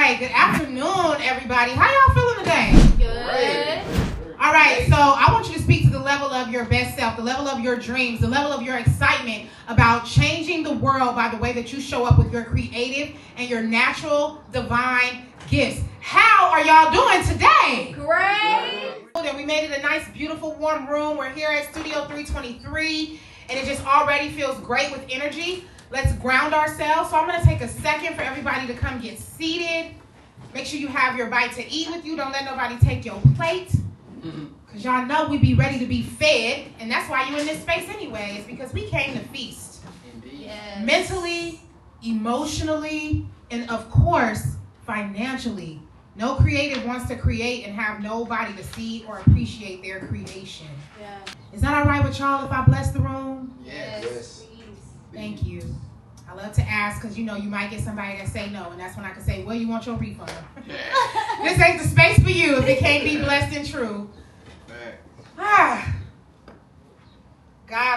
right, good afternoon, everybody. How y'all feeling today? Good. All right, so I want you to speak to the level of your best self, the level of your dreams, the level of your excitement about changing the world by the way that you show up with your creative and your natural divine gifts. How are y'all doing today? Great. We made it a nice, beautiful, warm room. We're here at Studio 323, and it just already feels great with energy. Let's ground ourselves. So I'm going to take a second for everybody to come get seated. Make sure you have your bite to eat with you. Don't let nobody take your plate. Because y'all know we be ready to be fed. And that's why you're in this space anyway. It's because we came to feast. Indeed. Yes. Mentally, emotionally, and of course, financially. No creative wants to create and have nobody to see or appreciate their creation. Yeah. Is that all right with y'all if I bless the room? Yes. Thank you. I love to ask because, you know, you might get somebody that say no, and that's when I can say, well, you want your refund. This ain't the space for you if it can't be blessed and true. God,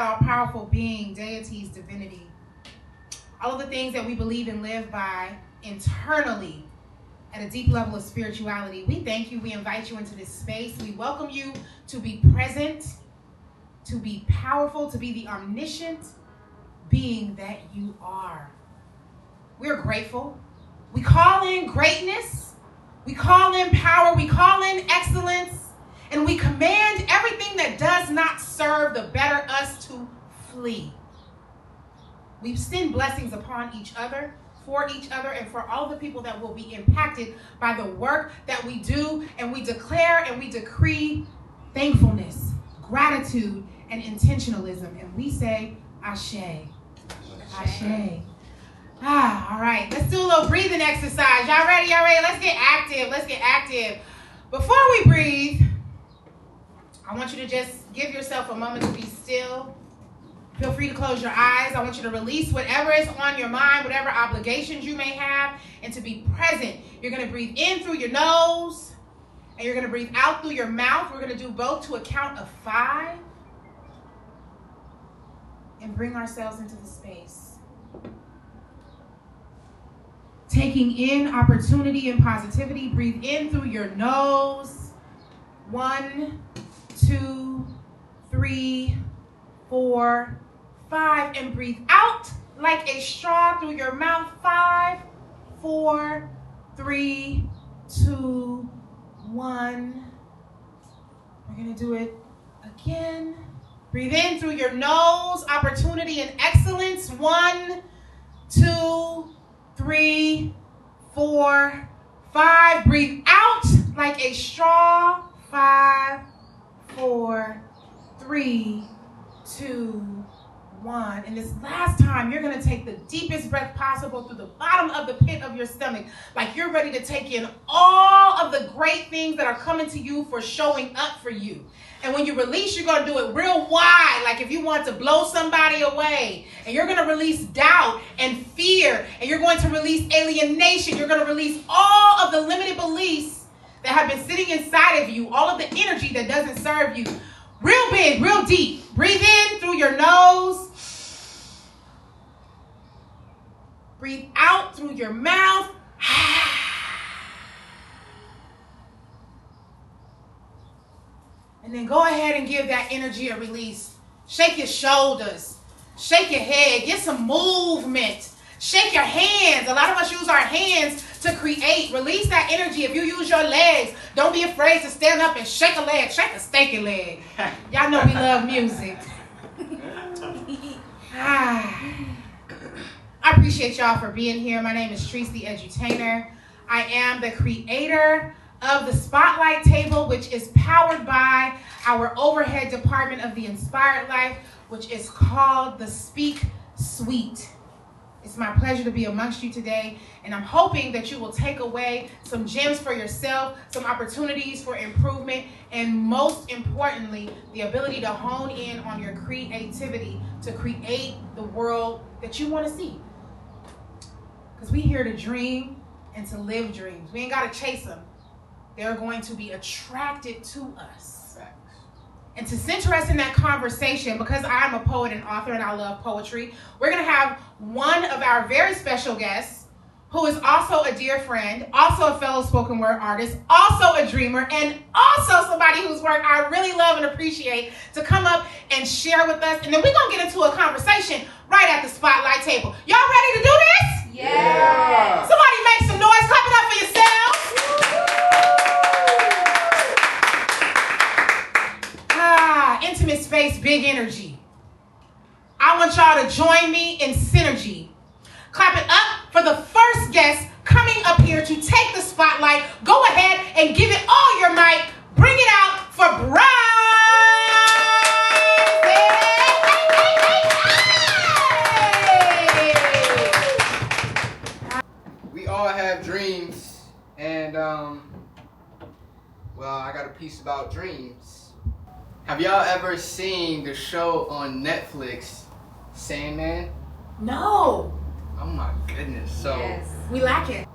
all-powerful being, deities, divinity, all of the things that we believe and live by internally at a deep level of spirituality. We thank you. We invite you into this space. We welcome you to be present, to be powerful, to be the omniscient being that you are. We're grateful. We call in greatness. We call in power. We call in excellence. And we command everything that does not serve the better us to flee. We send blessings upon each other, for each other, and for all the people that will be impacted by the work that we do. And we declare and we decree thankfulness, gratitude, and intentionalism. And we say, Ashe. Ashe. All right. Let's do a little breathing exercise. Y'all ready? Y'all ready? Let's get active. Let's get active. Before we breathe, I want you to just give yourself a moment to be still. Feel free to close your eyes. I want you to release whatever is on your mind, whatever obligations you may have, and to be present. You're going to breathe in through your nose, and you're going to breathe out through your mouth. We're going to do both to a count of 5. And bring ourselves into the space. Taking in opportunity and positivity. Breathe in through your nose. 1, 2, 3, 4, 5. And breathe out like a straw through your mouth. 5, 4, 3, 2, 1. We're going to do it again. Breathe in through your nose, opportunity and excellence. 1, 2, 3, 4, 5. Breathe out like a straw. 5, 4, 3, 2, 1. And this last time, you're going to take the deepest breath possible through the bottom of the pit of your stomach, like you're ready to take in all of the great things that are coming to you for showing up for you. And when you release, you're going to do it real wide, like if you want to blow somebody away. And you're going to release doubt and fear. And you're going to release alienation. You're going to release all of the limited beliefs that have been sitting inside of you, all of the energy that doesn't serve you. Real big, real deep. Breathe in through your nose. Breathe out through your mouth. And then go ahead and give that energy a release. Shake your shoulders. Shake your head. Get some movement. Shake your hands. A lot of us use our hands to create. Release that energy. If you use your legs, don't be afraid to stand up and shake a leg. Shake a stanky leg. Y'all know we love music. I appreciate y'all for being here. My name is Treese the Edutainer. I am the creator of the Spotlight Table, which is powered by our overhead department of the Inspired Life, which is called the Speak Suite. It's my pleasure to be amongst you today, and I'm hoping that you will take away some gems for yourself, some opportunities for improvement, and most importantly, the ability to hone in on your creativity to create the world that you want to see. Because we're here to dream and to live dreams. We ain't got to chase them. They're going to be attracted to us. And to center us in that conversation, because I'm a poet and author and I love poetry, we're going to have one of our very special guests who is also a dear friend, also a fellow spoken word artist, also a dreamer, and also somebody whose work I really love and appreciate, to come up and share with us. And then we're going to get into a conversation right at the spotlight table. Y'all ready to do this? Yeah. Somebody make some noise. Clap it up for yourselves. Intimate space, big energy. I want y'all to join me in synergy. Clap it up for the first guest coming up here to take the spotlight. Go ahead and give it all your might. Bring it out for Brian. We all have dreams, and well, I got a piece about dreams. Have y'all ever seen the show on Netflix, Sandman? No. Oh my goodness. So Yes. We lack it.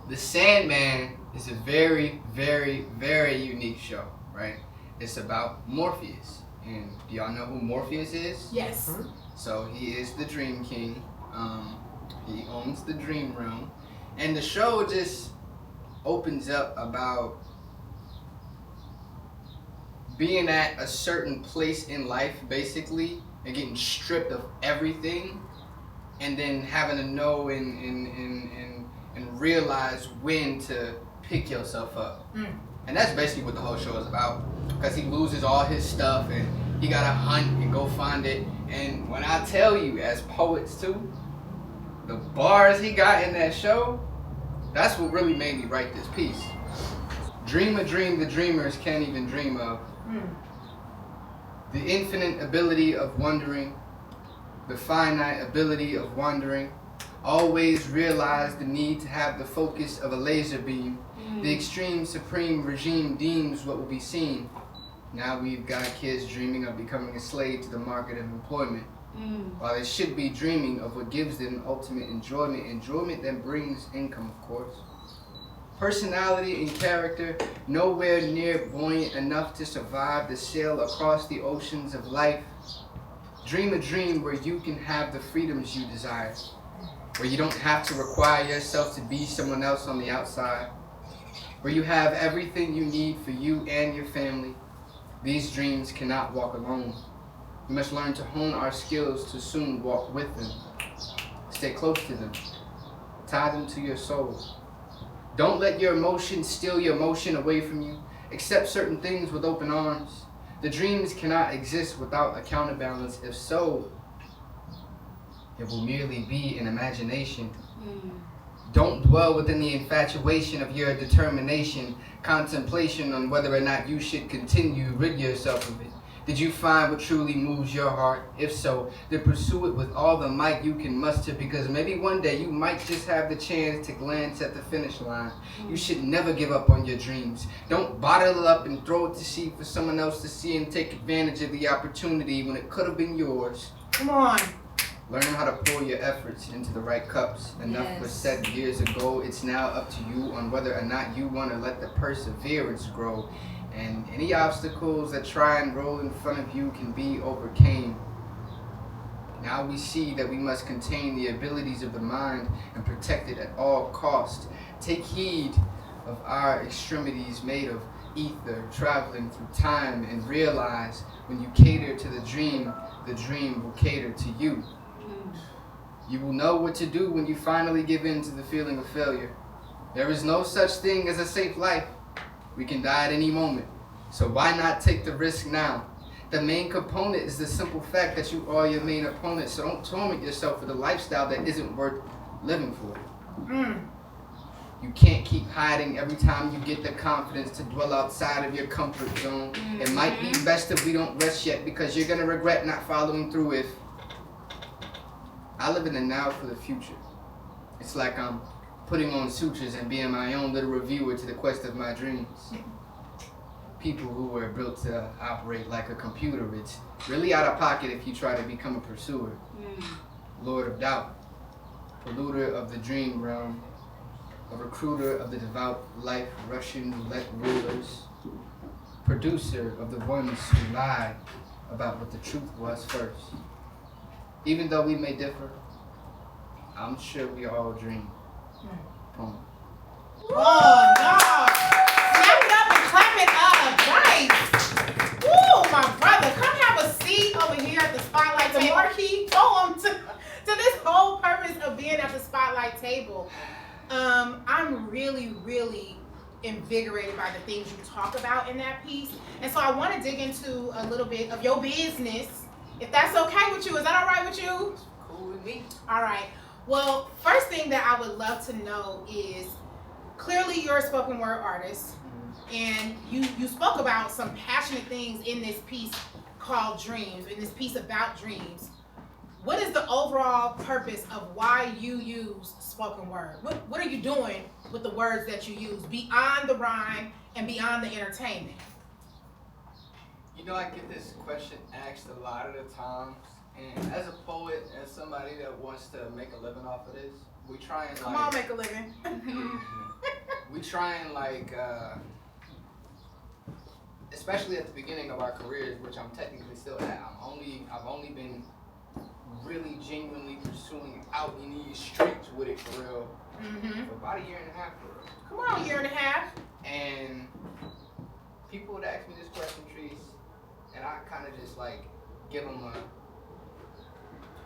The Sandman is a very, very, very unique show, right? It's about Morpheus. And do y'all know who Morpheus is? Yes. So he is the Dream King. He owns the Dream Realm. And the show just opens up about being at a certain place in life, basically, and getting stripped of everything, and then having to know and realize when to pick yourself up. And that's basically what the whole show is about, because he loses all his stuff and he gotta hunt and go find it. And when I tell you, as poets too, the bars he got in that show, that's what really made me write this piece. Dream a dream the dreamers can't even dream of. The infinite ability of wondering, the finite ability of wandering. Always realize the need to have the focus of a laser beam. The extreme supreme regime deems what will be seen. Now we've got kids dreaming of becoming a slave to the market of employment. While they should be dreaming of what gives them ultimate enjoyment. Enjoyment that brings income, of course. Personality and character, nowhere near buoyant enough to survive the sail across the oceans of life. Dream a dream where you can have the freedoms you desire, where you don't have to require yourself to be someone else on the outside, where you have everything you need for you and your family. These dreams cannot walk alone. We must learn to hone our skills to soon walk with them. Stay close to them. Tie them to your soul. Don't let your emotions steal your motion away from you. Accept certain things with open arms. The dreams cannot exist without a counterbalance. If so, it will merely be an imagination. Don't dwell within the infatuation of your determination, contemplation on whether or not you should continue. Rid yourself of it. Did you find what truly moves your heart? If so, then pursue it with all the might you can muster, because maybe one day you might just have the chance to glance at the finish line. You should never give up on your dreams. Don't bottle it up and throw it to sea for someone else to see and take advantage of the opportunity when it could have been yours. Come on. Learn how to pour your efforts into the right cups. Enough was said years ago. It's now up to you on whether or not you want to let the perseverance grow. And any obstacles that try and roll in front of you can be overcame. Now we see that we must contain the abilities of the mind and protect it at all costs. Take heed of our extremities made of ether, traveling through time, and realize when you cater to the dream will cater to you. You will know what to do when you finally give in to the feeling of failure. There is no such thing as a safe life. We can die at any moment. So why not take the risk now? The main component is the simple fact that you are your main opponent. So don't torment yourself with a lifestyle that isn't worth living for. You can't keep hiding every time you get the confidence to dwell outside of your comfort zone. It might be best if we don't rest yet, because you're going to regret not following through if... I live in the now for the future. It's like I'm putting on sutures and being my own little reviewer to the quest of my dreams. People who were built to operate like a computer. It's really out of pocket if you try to become a pursuer. Lord of doubt, polluter of the dream realm, a recruiter of the devout life, Russian roulette rulers, producer of the ones who lied about what the truth was first. Even though we may differ, I'm sure we all dream. Boom. Oh no! Clap it up and clap it up, right? Woo, my brother, come have a seat over here at the spotlight table. The marquee poem to this whole purpose of being at the spotlight table. I'm really, really invigorated by the things you talk about in that piece, and so I want to dig into a little bit of your business, if that's okay with you. Is that all right with you? Cool with me. All right. Well, first thing that I would love to know is, clearly you're a spoken word artist, and you spoke about some passionate things in this piece called Dreams, in this piece about dreams. What is the overall purpose of why you use spoken word? What are you doing with the words that you use beyond the rhyme and beyond the entertainment? You know, I get this question asked a lot of the times, and as a poet, as somebody that wants to make a living off of this, we try and Come on, make a living. we try and especially at the beginning of our careers, which I'm technically still at. I've only been really genuinely pursuing out in these streets with it for real for about a year and a half for real. Come on, a year and a half. And people would ask me this question, Trees, and I kind of just like give them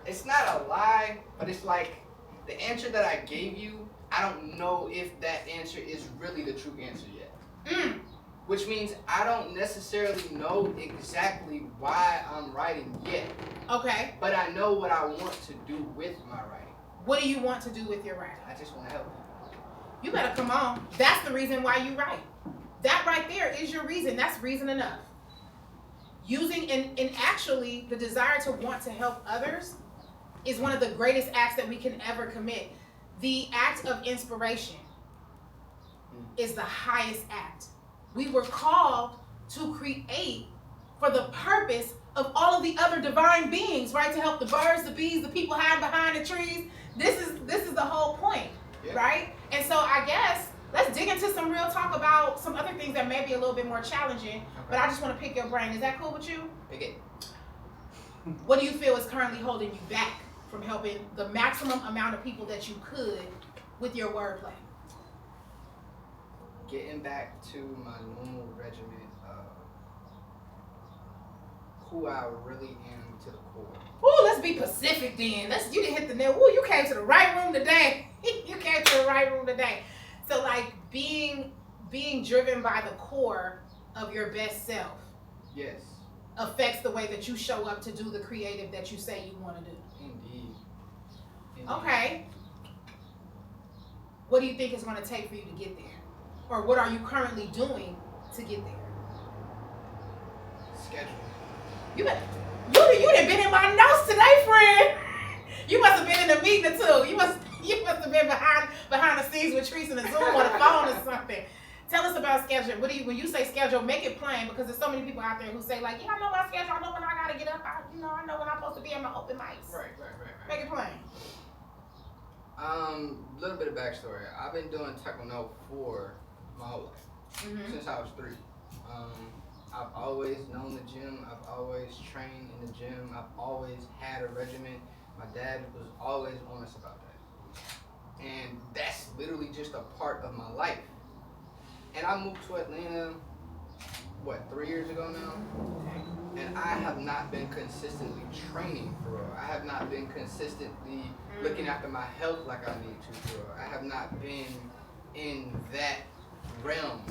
it's not a lie, but it's like the answer that I gave you, I don't know if that answer is really the true answer yet. Which means I don't necessarily know exactly why I'm writing yet. Okay. But I know what I want to do with my writing. What do you want to do with your writing? I just want to help. You better come on. That's the reason why you write. That right there is your reason. That's reason enough. Using and actually the desire to want to help others is one of the greatest acts that we can ever commit. The act of inspiration is the highest act. We were called to create for the purpose of all of the other divine beings, right? To help the birds, the bees, the people hiding behind the trees. This is the whole point, right? And so I guess let's dig into some real talk about some other things that may be a little bit more challenging, but I just want to pick your brain. Is that cool with you? Pick it. What do you feel is currently holding you back from helping the maximum amount of people that you could with your wordplay? Getting back to my normal regimen of who I really am to the core. Ooh, let's be specific then. You didn't hit the nail. Ooh, you came to the right room today. You came to the right room today. So like being driven by the core of your best self. Yes. Affects the way that you show up to do the creative that you say you want to do. Indeed. Okay. What do you think it's going to take for you to get there? Or what are you currently doing to get there? Schedule. You done been in my notes today, friend. You must have been in the meeting too. You must have been behind the scenes with Trees in the Zoom or the phone or something. Tell us about scheduling. When you say schedule, make it plain, because there's so many people out there who say like, yeah, I know my schedule. I know when I gotta get up. I know when I'm supposed to be at my open mics. Right. Make it plain. Little bit of backstory. I've been doing taekwondo for my whole life, since I was 3. I've always known the gym. I've always trained in the gym. I've always had a regimen. My dad was always honest about that, and that's literally just a part of my life. And I moved to Atlanta, 3 years ago now? And I have not been consistently training for real. I have not been consistently looking after my health like I need to for real. I have not been in that realm,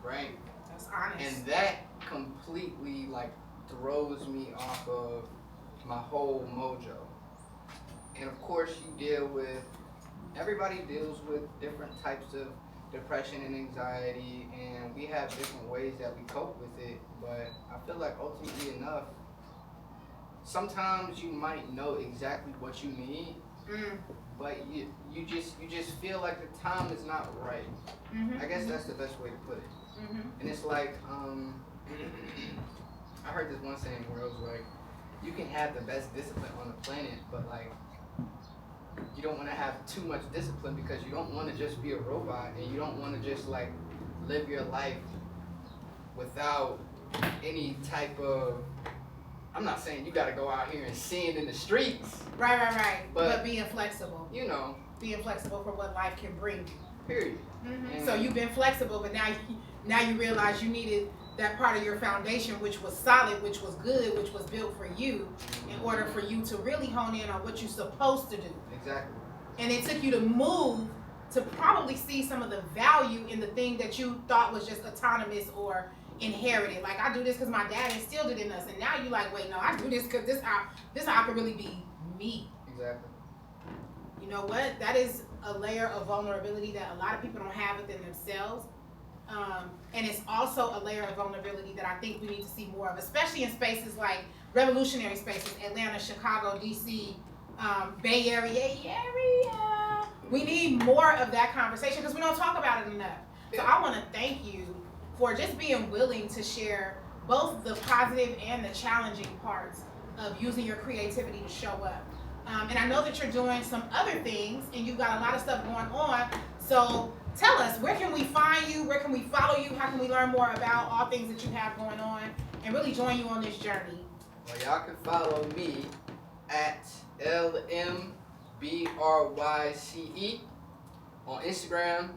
right? That's honest. And that completely throws me off of my whole mojo. And of course everybody deals with different types of depression and anxiety, and we have different ways that we cope with it, but I feel like ultimately enough, sometimes you might know exactly what you need, but you just feel like the time is not right. I guess that's the best way to put it. And it's like, I heard this one saying where it was like, you can have the best discipline on the planet, but you don't want to have too much discipline, because you don't want to just be a robot, and you don't want to just live your life without any type of, I'm not saying you got to go out here and sin in the streets. Right. But being flexible. being flexible for what life can bring you. Period. Mm-hmm. So you've been flexible, but now you realize you needed that part of your foundation, which was solid, which was good, which was built for you, in order for you to really hone in on what you're supposed to do. Exactly. And it took you to move to probably see some of the value in the thing that you thought was just autonomous or inherited. Like, I do this because my dad instilled it in us, and now you're like, wait, no, I do this because this how I could really be me. Exactly. You know what? That is a layer of vulnerability that a lot of people don't have within themselves. And it's also a layer of vulnerability that I think we need to see more of, especially in spaces like revolutionary spaces, Atlanta, Chicago, DC, Bay Area. We need more of that conversation because we don't talk about it enough. So I want to thank you for just being willing to share both the positive and the challenging parts of using your creativity to show up. And I know that you're doing some other things and you've got a lot of stuff going on. So tell us, where can we find you? Where can we follow you? How can we learn more about all things that you have going on and really join you on this journey? Well, y'all can follow me at LMBRYCE on Instagram.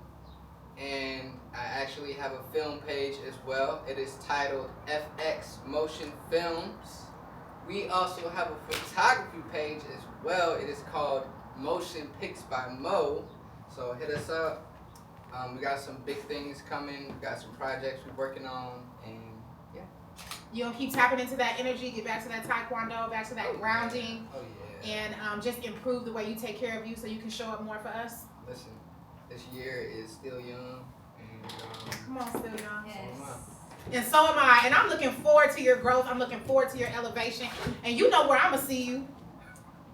And I actually have a film page as well. It is titled FX Motion Films. We also have a photography page as well. It is called Motion Pics by Mo. So hit us up. We got some big things coming. We got some projects we're working on. And yeah. You gonna keep tapping into that energy, get back to that taekwondo, back to that grounding. Oh yeah. And just improve the way you take care of you so you can show up more for us. Listen, this year is still young. And, Come on, still young. Yes. And so am I. And I'm looking forward to your growth. I'm looking forward to your elevation. And you know where I'm going to see you.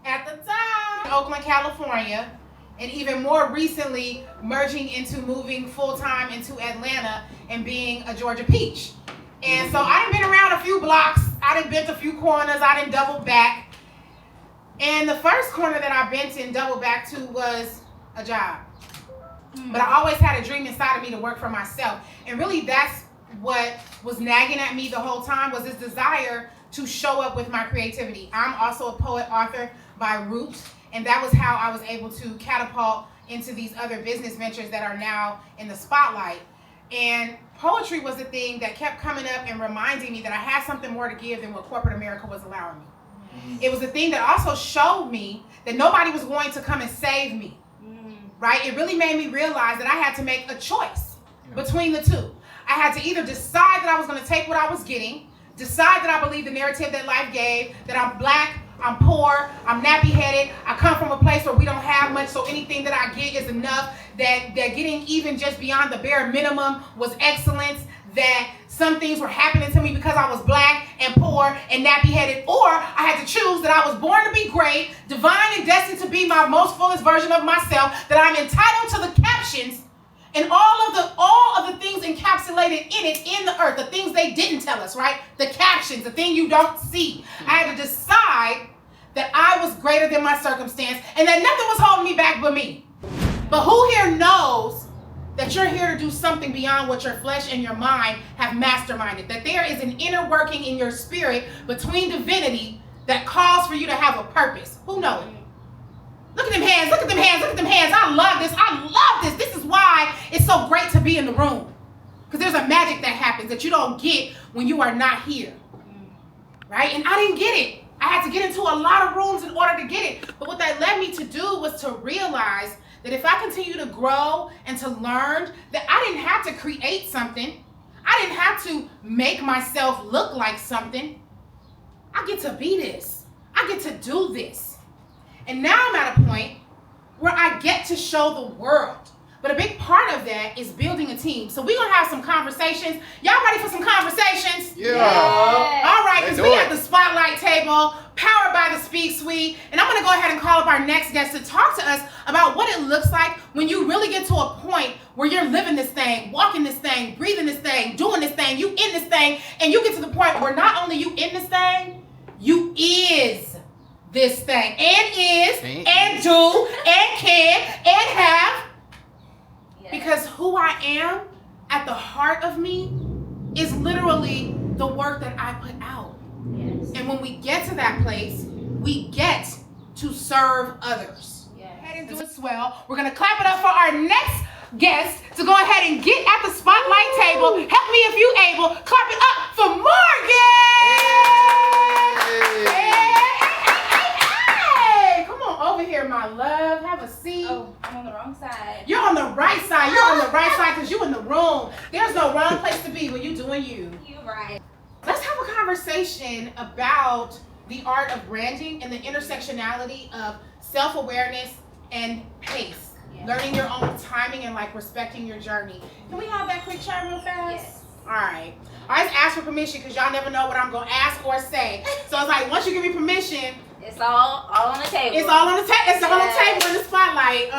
At the top. Oakland, California. And even more recently, merging into moving full-time into Atlanta and being a Georgia peach. And so I done been around a few blocks. I done bent a few corners. I done doubled back. And the first corner that I bent and doubled back to was a job. But I always had a dream inside of me to work for myself. And really that's what was nagging at me the whole time, was this desire to show up with my creativity. I'm also a poet author by root, and that was how I was able to catapult into these other business ventures that are now in the spotlight. And poetry was the thing that kept coming up and reminding me that I had something more to give than what corporate America was allowing me. It was the thing that also showed me that nobody was going to come and save me. Right? It really made me realize that I had to make a choice between the two. I had to either decide that I was going to take what I was getting, decide that I believe the narrative that life gave, that I'm black, I'm poor, I'm nappy-headed, I come from a place where we don't have much, so anything that I get is enough, that getting even just beyond the bare minimum was excellence, that some things were happening to me because I was black and poor and nappy-headed, or I had to choose that I was born to be great, divine and destined to be my most fullest version of myself, that I'm entitled to the captions and all of the things encapsulated in it, in the earth, the things they didn't tell us, right? The captions, the thing you don't see. I had to decide that I was greater than my circumstance and that nothing was holding me back but me. But who here knows that you're here to do something beyond what your flesh and your mind have masterminded? That there is an inner working in your spirit between divinity that calls for you to have a purpose. Who knows? Look at them hands, look at them hands, look at them hands. I love this, I love this. This is why it's so great to be in the room. Because there's a magic that happens that you don't get when you are not here. Right? And I didn't get it. I had to get into a lot of rooms in order to get it. But what that led me to do was to realize that if I continue to grow and to learn, that I didn't have to create something. I didn't have to make myself look like something. I get to be this. I get to do this. And now I'm at a point where I get to show the world. But a big part of that is building a team. So we're going to have some conversations. Y'all ready for some conversations? Yeah. All right, because we have the spotlight table, powered by the Speak Suite. And I'm going to go ahead and call up our next guest to talk to us about what it looks like when you really get to a point where you're living this thing, walking this thing, breathing this thing, doing this thing, you in this thing, and you get to the point where not only you in this thing, you is this thing, and is, and do, and can, and have. Because who I am at the heart of me is literally the work that I put out. And when we get to that place, we get to serve others. Head do it swell. We're going to clap it up for our next guest to go ahead and get at the spotlight table. Help me if you able. Clap it up for Morgan! Hey! Come on over here, my love. Have a seat. Oh, I'm on the wrong side. You're on the right side. You're on the right side because you're in the room. There's no wrong place to be when you're doing you. You're right. Let's have a conversation about the art of branding and the intersectionality of self-awareness and pace. Yeah. Learning your own timing and like respecting your journey. Can we have that quick chat real fast? Yes. All right. I just ask for permission because y'all never know what I'm going to ask or say. So it's like, once you give me permission, It's all on the table. it's all on the table. It's all on the table in the spotlight.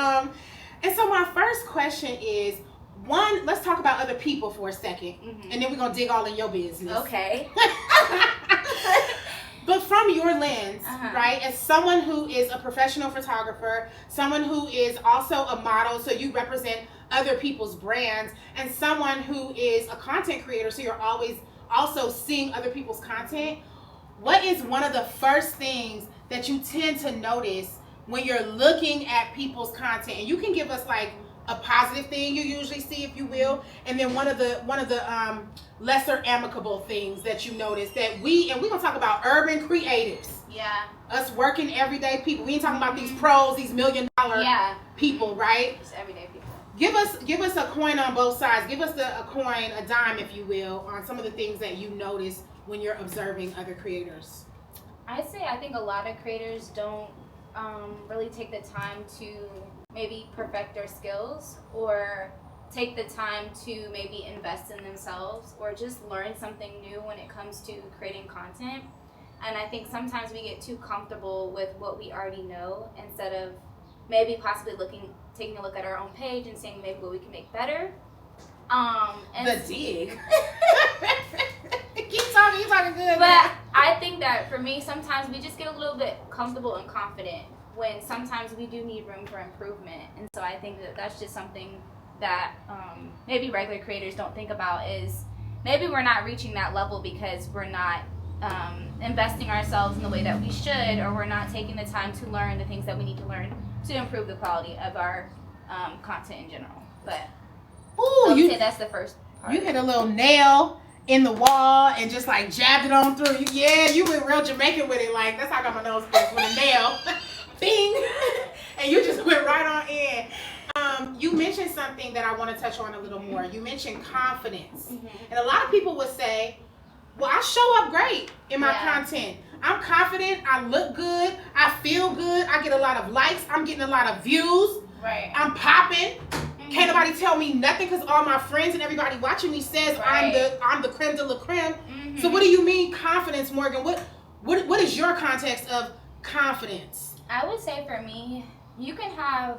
And so my first question is, one, let's talk about other people for a second, and then we're going to dig all in your business. Okay. But from your lens, Uh-huh. right, as someone who is a professional photographer, someone who is also a model, so you represent other people's brands, and someone who is a content creator, so you're always also seeing other people's content, what is one of the first things that you tend to notice when you're looking at people's content? And you can give us like a positive thing you usually see, if you will, and then one of the lesser amicable things that you notice that we're gonna talk about urban creatives, Yeah. us working everyday people. We ain't talking about these pros, these $1 million Yeah. people, right? Just everyday people. Give us a coin on both sides. Give us a coin, a dime, if you will, on some of the things that you notice when you're observing other creators. I think a lot of creators don't really take the time to maybe perfect their skills or take the time to maybe invest in themselves or just learn something new when it comes to creating content. And I think sometimes we get too comfortable with what we already know instead of maybe possibly taking a look at our own page and seeing maybe what we can make better. And The dig. Keep talking, you're talking good. But I think that for me, sometimes we just get a little bit comfortable and confident when sometimes we do need room for improvement. And so I think that that's just something that maybe regular creators don't think about, is maybe we're not reaching that level because we're not investing ourselves in the way that we should, or we're not taking the time to learn the things that we need to learn to improve the quality of our content in general. But Ooh, I would say that's the first part. You hit a little nail in the wall and just like jabbed it on through. You went real Jamaican with it. Like, that's how I got my nose pierced with a nail. Bing! And you just went right on in. You mentioned something that I want to touch on a little more. You mentioned confidence. And a lot of people would say, well, I show up great in my content. I'm confident. I look good. I feel good. I get a lot of likes. I'm getting a lot of views. Right. I'm popping. Can't nobody tell me nothing because all my friends and everybody watching me says I'm the creme de la creme. So what do you mean confidence, Morgan? What is your context of confidence? I would say for me, you can have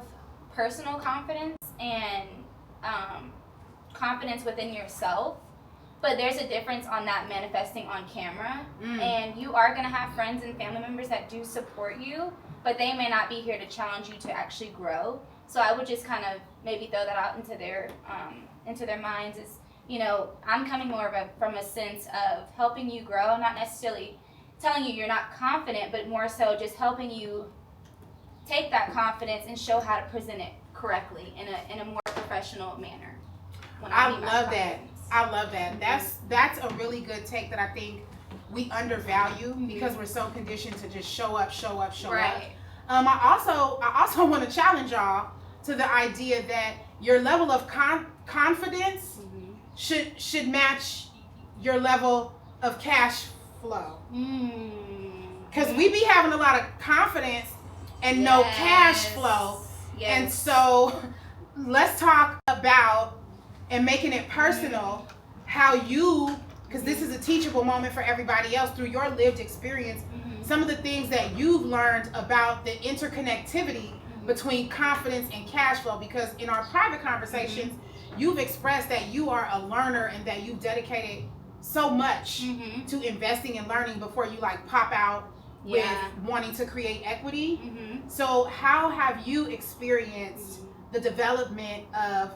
personal confidence and confidence within yourself, but there's a difference on that manifesting on camera. And you are going to have friends and family members that do support you, but they may not be here to challenge you to actually grow. So I would just kind of maybe throw that out into their minds, is, you know, I'm coming more from a sense of helping you grow, not necessarily telling you you're not confident, but more so just helping you take that confidence and show how to present it correctly in a more professional manner. I love that. I love that. That's a really good take that I think we undervalue because we're so conditioned to just show up. Right. I also want to challenge y'all to the idea that your level of confidence should match your level of cash flow. Because we be having a lot of confidence and no cash flow. And so let's talk about, and making it personal, how you, because this is a teachable moment for everybody else through your lived experience, some of the things that you've learned about the interconnectivity between confidence and cash flow. Because in our private conversations, you've expressed that you are a learner and that you've dedicated so much to investing and learning before you like pop out with wanting to create equity. So how have you experienced the development of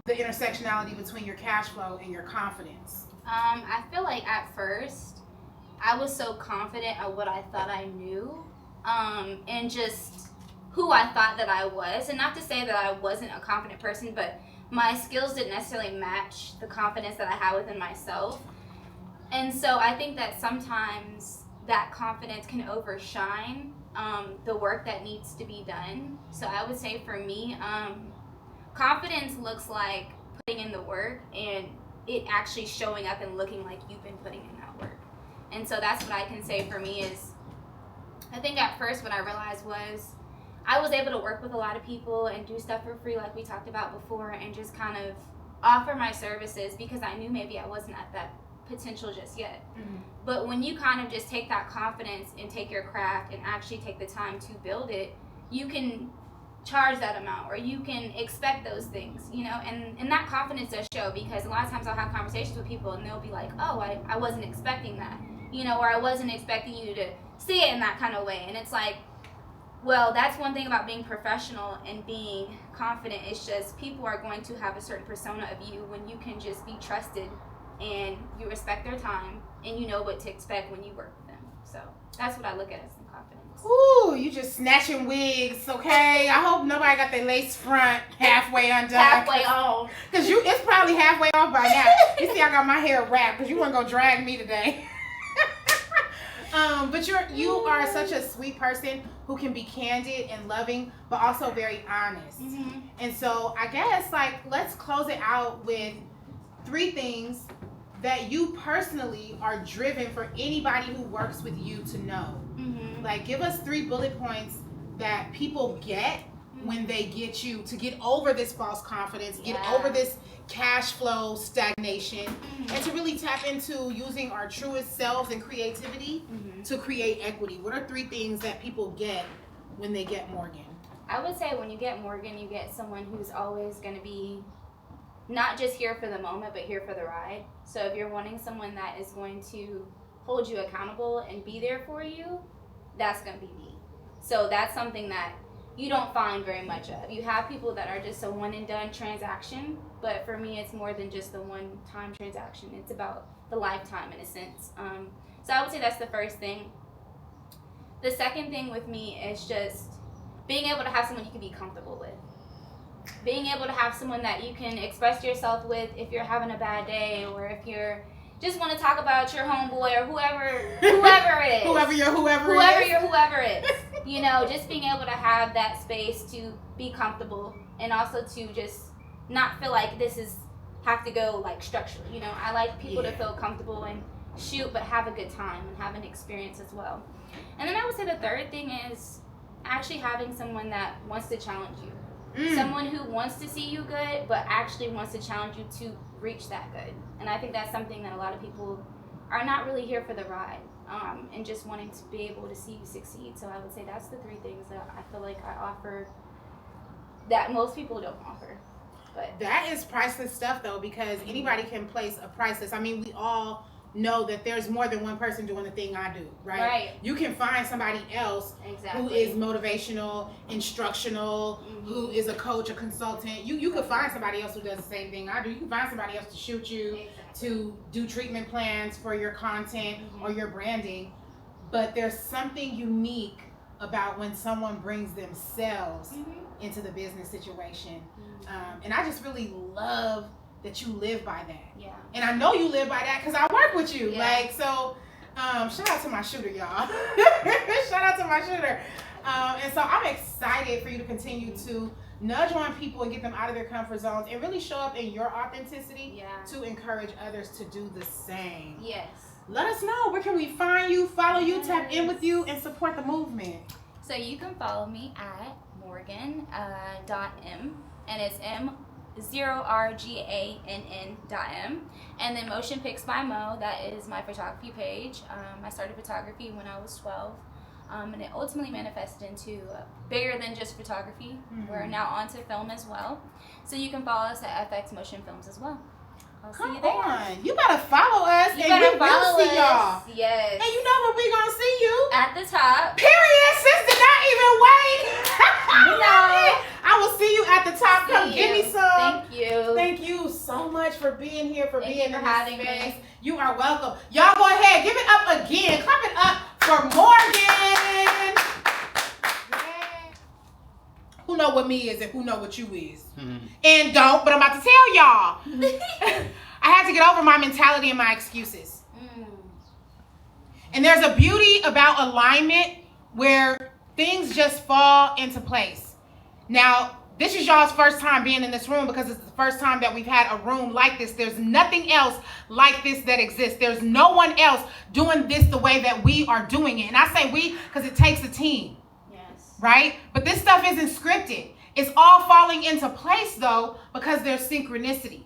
the intersectionality between your cash flow and your confidence? I feel like at first I was so confident of what I thought I knew, and just who I thought that I was. And not to say that I wasn't a confident person, but my skills didn't necessarily match the confidence that I had within myself. And so I think that sometimes that confidence can overshine the work that needs to be done. So I would say for me, confidence looks like putting in the work and it actually showing up and looking like you've been putting in that work. And so that's what I can say for me is, I think at first what I realized was I was able to work with a lot of people and do stuff for free like we talked about before, and just kind of offer my services because I knew maybe I wasn't at that potential just yet. Mm-hmm. But when you kind of just take that confidence and take your craft and actually take the time to build it, you can charge that amount, or you can expect those things, you know, and that confidence does show, because a lot of times I'll have conversations with people and they'll be like, oh, I wasn't expecting that, you know, or I wasn't expecting you to see it in that kind of way. And it's like, well, that's one thing about being professional and being confident. It's just people are going to have a certain persona of you when you can just be trusted and you respect their time and you know what to expect when you work with them. So that's what I look at as some confidence. Ooh, you just snatching wigs, okay? I hope nobody got their lace front halfway undone. Halfway on. Because it's probably halfway off by now. You see I got my hair wrapped because you weren't going to drag me today. But you are such a sweet person who can be candid and loving, but also very honest. Mm-hmm. And so I guess, like, let's close it out with 3 things that you personally are driven for anybody who works with you to know. Mm-hmm. Like, give us 3 bullet points that people get when they get you to get over this false confidence, get over this cash flow stagnation, and to really tap into using our truest selves and creativity to create equity. What are 3 things that people get when they get Morgan? I would say when you get Morgan, you get someone who's always going to be not just here for the moment, but here for the ride. So if you're wanting someone that is going to hold you accountable and be there for you, that's going to be me. So that's something that you don't find very much of. You have people that are just a one and done transaction, but for me it's more than just the one time transaction. It's about the lifetime in a sense. So I would say that's the first thing. The second thing with me is just being able to have someone you can be comfortable with. Being able to have someone that you can express yourself with if you're having a bad day, or if you're just want to talk about your homeboy or whoever it is. whoever it is. You know, just being able to have that space to be comfortable, and also to just not feel like this is have to go like structurally. You know, I like people to feel comfortable and shoot, but have a good time and have an experience as well. And then I would say the third thing is actually having someone that wants to challenge you. Someone who wants to see you good, but actually wants to challenge you to reach that good. And I think that's something that a lot of people are not really here for the ride, and just wanting to be able to see you succeed. So I would say that's the 3 things that I feel like I offer that most people don't offer. But that is priceless stuff, though, because anybody can place a priceless. I mean, we all know that there's more than one person doing the thing I do, right? You can find somebody else who is motivational, instructional, who is a coach, a consultant. You could find somebody else who does the same thing I do. You can find somebody else to shoot you, to do treatment plans for your content or your branding. But there's something unique about when someone brings themselves into the business situation. And I just really love that you live by that. Yeah. And I know you live by that because I work with you. Yeah. Like, so shout out to my shooter, y'all. Shout out to my shooter. And so I'm excited for you to continue to nudge on people and get them out of their comfort zones and really show up in your authenticity to encourage others to do the same. Yes. Let us know, where can we find you, follow you, tap in with you, and support the movement? So you can follow me at Morgan.m, and it's M0RGANN.m, and then Motion Pics by Mo. That is my photography page. I started photography when I was 12, and it ultimately manifested into bigger than just photography. We're now on to film as well, so you can follow us at FX Motion Films as well. I'll see you there. Come on. You better follow us, and we will see y'all. Yes. And you know where we gonna see you? At the top. Period. Sis did not even wait. No. I will see you at the top. Come give me some. Thank you. Thank you so much for being here, for being in this having space. me. You are welcome. Y'all go ahead. Give it up again. Clap it up for Morgan. Yeah. who know what me is and who know what you is. And don't, but I'm about to tell y'all. I had to get over my mentality and my excuses. And there's a beauty about alignment where things just fall into place. Now, this is y'all's first time being in this room because it's the first time that we've had a room like this. There's nothing else like this that exists. There's no one else doing this the way that we are doing it. And I say we because it takes a team. Yes. Right? But this stuff isn't scripted. It's all falling into place, though, because there's synchronicity.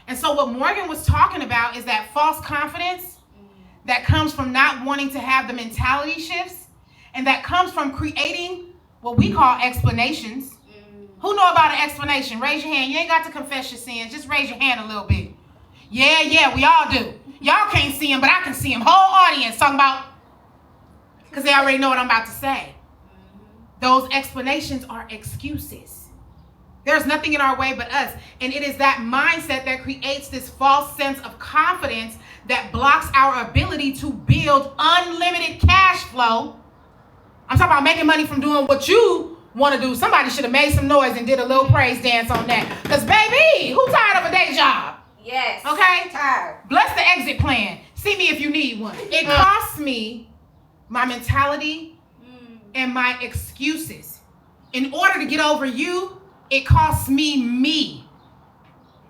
And so what Morgan was talking about is that false confidence that comes from not wanting to have the mentality shifts, and that comes from creating what we call explanations. Who know about an explanation? Raise your hand. You ain't got to confess your sins. Just raise your hand a little bit. Yeah, we all do. Y'all can't see them, but I can see them. Whole audience talking about, because they already know what I'm about to say. Those explanations are excuses. There's nothing in our way but us. And it is that mindset that creates this false sense of confidence that blocks our ability to build unlimited cash flow. I'm talking about making money from doing what you want to do. Somebody should have made some noise and did a little praise dance on that. Because, baby, who tired of a day job? Yes. Okay? Tired. Bless the exit plan. See me if you need one. It costs me my mentality and my excuses. In order to get over you, it costs me.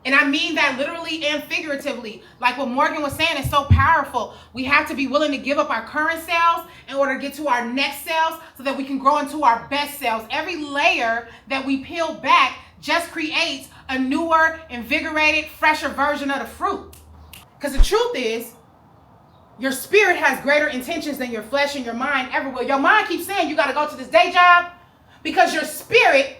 And I mean that literally and figuratively. Like what Morgan was saying is so powerful. We have to be willing to give up our current selves in order to get to our next selves so that we can grow into our best selves. Every layer that we peel back just creates a newer, invigorated, fresher version of the fruit. Because the truth is, your spirit has greater intentions than your flesh and your mind ever will. Your mind keeps saying you got to go to this day job because your spirit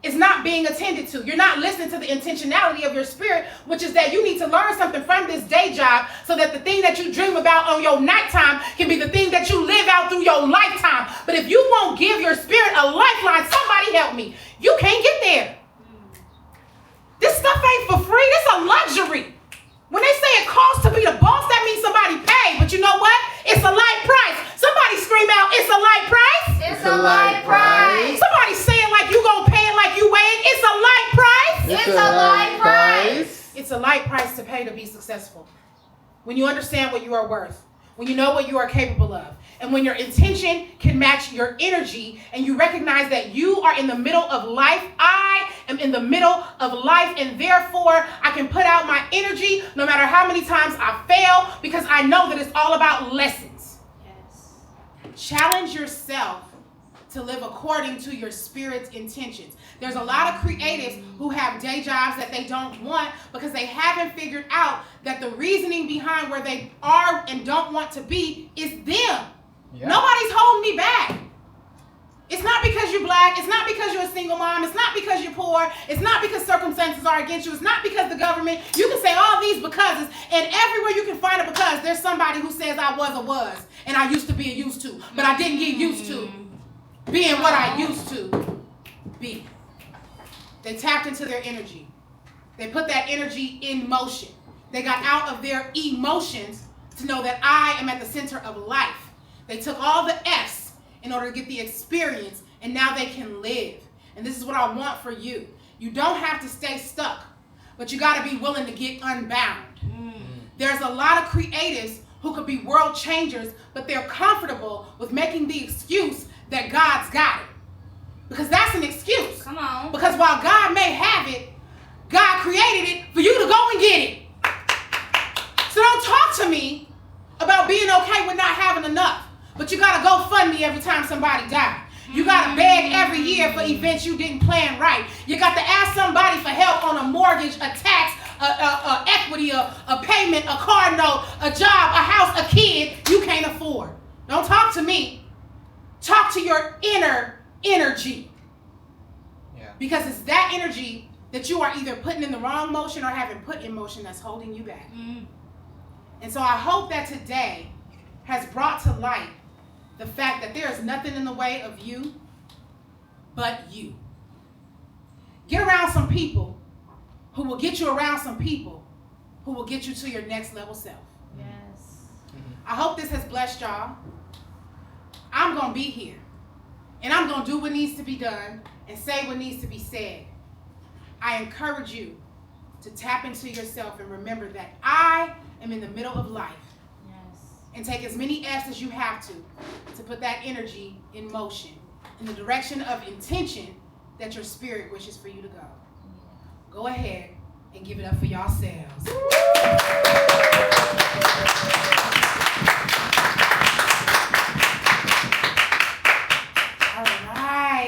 is not being attended to. You're not listening to the intentionality of your spirit, which is that you need to learn something from this day job so that the thing that you dream about on your nighttime can be the thing that you live out through your lifetime. But if you won't give your spirit a lifeline, somebody help me. You can't get there. This stuff ain't for free. This is a luxury. When they say it costs to be the boss, that means somebody paid. But you know what? It's a light price. Somebody scream out, it's a light price. It's a light price. Somebody say it like you gonna pay it like you weigh it. It's a light price. It's a light price. It's a light price to pay to be successful. When you understand what you are worth, when you know what you are capable of, and when your intention can match your energy, and you recognize that you are in the middle of life. I am in the middle of life, and therefore I can put out my energy no matter how many times I fail, because I know that it's all about lessons. Yes. Challenge yourself to live according to your spirit's intentions. There's a lot of creatives who have day jobs that they don't want because they haven't figured out that the reasoning behind where they are and don't want to be is them. Yeah. Nobody's holding me back. It's not because you're black. It's not because you're a single mom. It's not because you're poor. It's not because circumstances are against you. It's not because the government. You can say all these becauses, and everywhere you can find a because, there's somebody who says I was a was, and I used to be a used to, but I didn't get used to being what I used to be. They tapped into their energy. They put that energy in motion. They got out of their emotions to know that I am at the center of life. They took all the F's in order to get the experience, and now they can live. And this is what I want for you. You don't have to stay stuck, but you got to be willing to get unbound. There's a lot of creatives who could be world changers, but they're comfortable with making the excuse that God's got it. Because that's an excuse. Come on. Because while God may have it, God created it for you to go and get it. So don't talk to me about being okay with not having enough. But you got to go fund me every time somebody dies. You got to beg every year for events you didn't plan right. You got to ask somebody for help on a mortgage, a tax, a equity, a payment, a car note, a job, a house, a kid you can't afford. Don't talk to me. Talk to your inner energy. Yeah. Because it's that energy that you are either putting in the wrong motion or having put in motion that's holding you back. And so I hope that today has brought to light the fact that there is nothing in the way of you but you. Get around some people who will get you around some people who will get you to your next level self. Yes. I hope this has blessed y'all. I'm going to be here. And I'm going to do what needs to be done and say what needs to be said. I encourage you to tap into yourself and remember that I am in the middle of life. Yes. And take as many F's as you have to put that energy in motion, in the direction of intention that your spirit wishes for you to go. Go ahead and give it up for yourselves.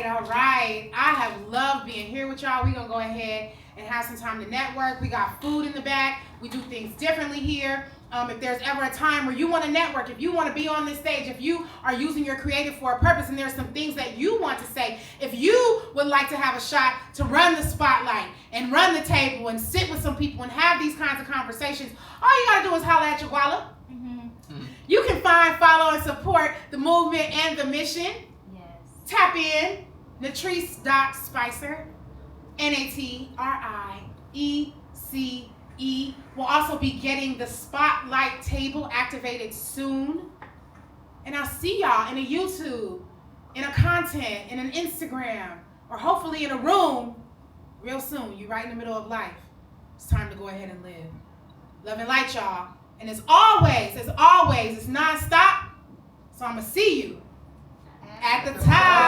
All right. I have loved being here with y'all. We're going to go ahead and have some time to network. We got food in the back. We do things differently here. If there's ever a time where you want to network, if you want to be on this stage, if you are using your creative for a purpose and there's some things that you want to say, if you would like to have a shot to run the spotlight and run the table and sit with some people and have these kinds of conversations, all you got to do is holler at your guala. You can find, follow, and support the movement and the mission. Yes. Tap in, Natrice.Spicer, NATRIECE. We'll also be getting the Spotlight table activated soon. And I'll see y'all in a YouTube, in a content, in an Instagram, or hopefully in a room real soon. You're right in the middle of life. It's time to go ahead and live. Love and light, y'all. And as always, it's nonstop. So I'm going to see you at the top.